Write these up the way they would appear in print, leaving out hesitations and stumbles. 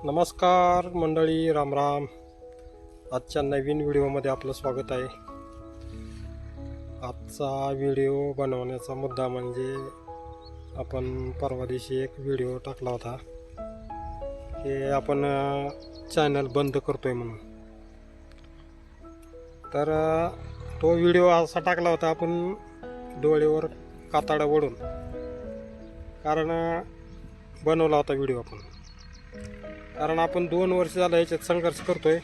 नमस्कार मंडळी, रामराम. आजच्या नवीन व्हिडिओमध्ये आपलं स्वागत आहे. आजचा व्हिडिओ बनवण्याचा मुद्दा म्हणजे आपण परवा दिवशी एक व्हिडिओ टाकला होता की आपण चॅनल बंद करतोय म्हणून. तर तो व्हिडिओ असा टाकला होता आपण डोळ्यावर कातडा ओढून, कारण बनवला होता व्हिडिओ आपण. कारण आपण 2 वर्ष झालं याच्यात संघर्ष करतोय.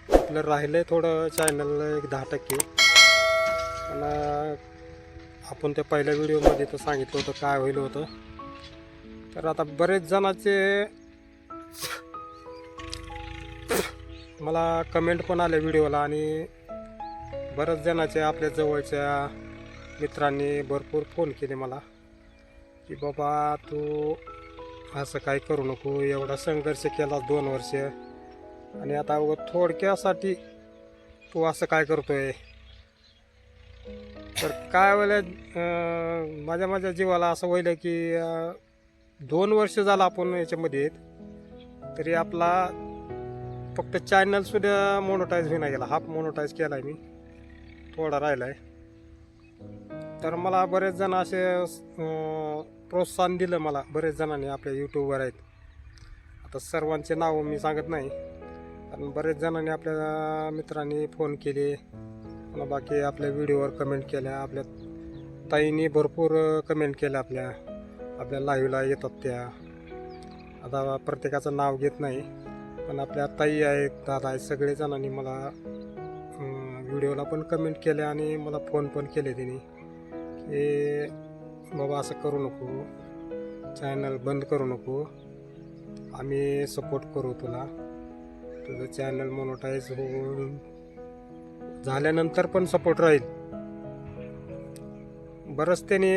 आपलं राहिलंय थोडं चॅनल एक 10%. पण आपण त्या पहिल्या व्हिडिओमध्ये तर सांगितलं होतं काय होईल होतं. तर आता बरेच जणांचे मला कमेंट पण आले व्हिडिओला, आणि बऱ्याच जणांचे आपल्या जवळच्या मित्रांनी भरपूर फोन केले मला की बाबा तू असं काय करू नको, एवढा संघर्ष केला 2 वर्ष, आणि आता थोडक्यासाठी तू असं काय करतोय. तर काय वेळेला माझ्या जीवाला असं व्हायलं की 2 वर्ष झालं आपण याच्यामध्ये आहेत, तरी आपला फक्त चॅनलसुद्धा मोनोटाईज होईना गेला. हाफ मोनोटाईज केला आहे मी, थोडा राहिला आहे. तर मला बरेच जण असे प्रोत्साहन दिलं मला बरेच जणांनी, आपल्या यूट्यूबवर आहेत. आता सर्वांचे नाव मी सांगत नाही, कारण बरेच जणांनी आपल्या मित्रांनी फोन केले मला, बाकी आपल्या व्हिडिओवर कमेंट केल्या. आपल्या ताईंनी भरपूर कमेंट केल्या आपल्या लाईव्हला येतात त्या. आता प्रत्येकाचं नाव घेत नाही, पण आपल्या ताई आहेत, दादा आहेत, सगळे जणांनी मला व्हिडिओला पण कमेंट केल्या आणि मला फोन पण केले त्यांनी की बाबा असं करू नको, चॅनल बंद करू नको, आम्ही सपोर्ट करू तुला, तुझं चॅनल मोनोटाईज होऊन झाल्यानंतर पण सपोर्ट राहील. बरंच त्याने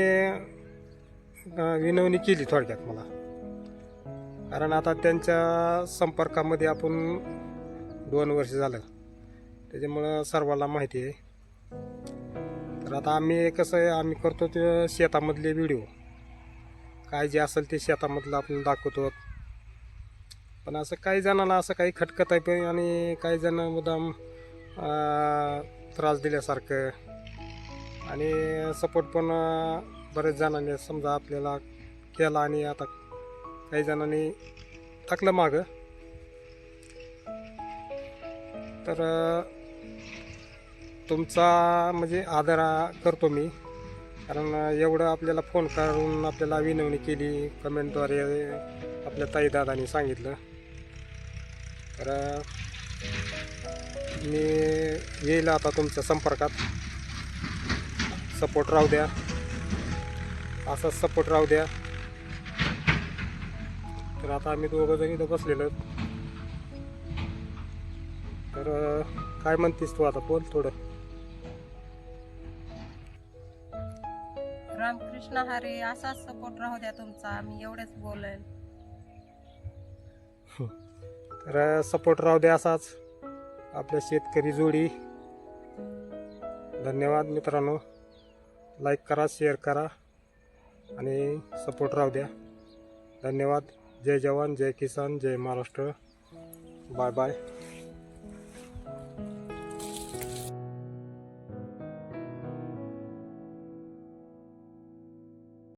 विनवणी केली थोडक्यात मला, कारण आता त्यांच्या संपर्कामध्ये आपण 2 वर्ष झालं, त्याच्यामुळं सर्वांना माहिती आहे. तर आता आम्ही कसं आहे, आम्ही करतो ते शेतामधले व्हिडिओ, काय जे असेल ते शेतामधलं आपण दाखवतो. पण असं काही जणांना असं काही खटकत आहे पण, आणि काही जण मुद्दाम त्रास दिल्यासारखं, आणि सपोर्ट पण बरेच जणांनी समजा आपल्याला केला, आणि आता काही जणांनी टाकलं मागं. तर तुमचा म्हणजे आदर करतो मी, कारण एवढं आपल्याला फोन करून आपल्याला विनवणी केली, कमेंटद्वारे आपल्या ताई दादांनी सांगितलं. तर मी येईल आता तुमच्या संपर्कात. सपोर्ट राहू द्या, असाच सपोर्ट राहू द्या. तर आता आम्ही दोघं जण इथं बसलेलो. तर काय म्हणतेस तू आता, बोल थोडं. रामकृष्ण हरी, असाच सपोर्ट राहू द्या तुमचा, मी एवढेच बोलेल. तर सपोर्ट राहू द्या असाच आपल्या शेतकरी जोडी. धन्यवाद मित्रांनो. लाईक करा, शेअर करा, आणि सपोर्ट राहू द्या. धन्यवाद. जय जवान, जय किसान, जय महाराष्ट्र. Bye bye.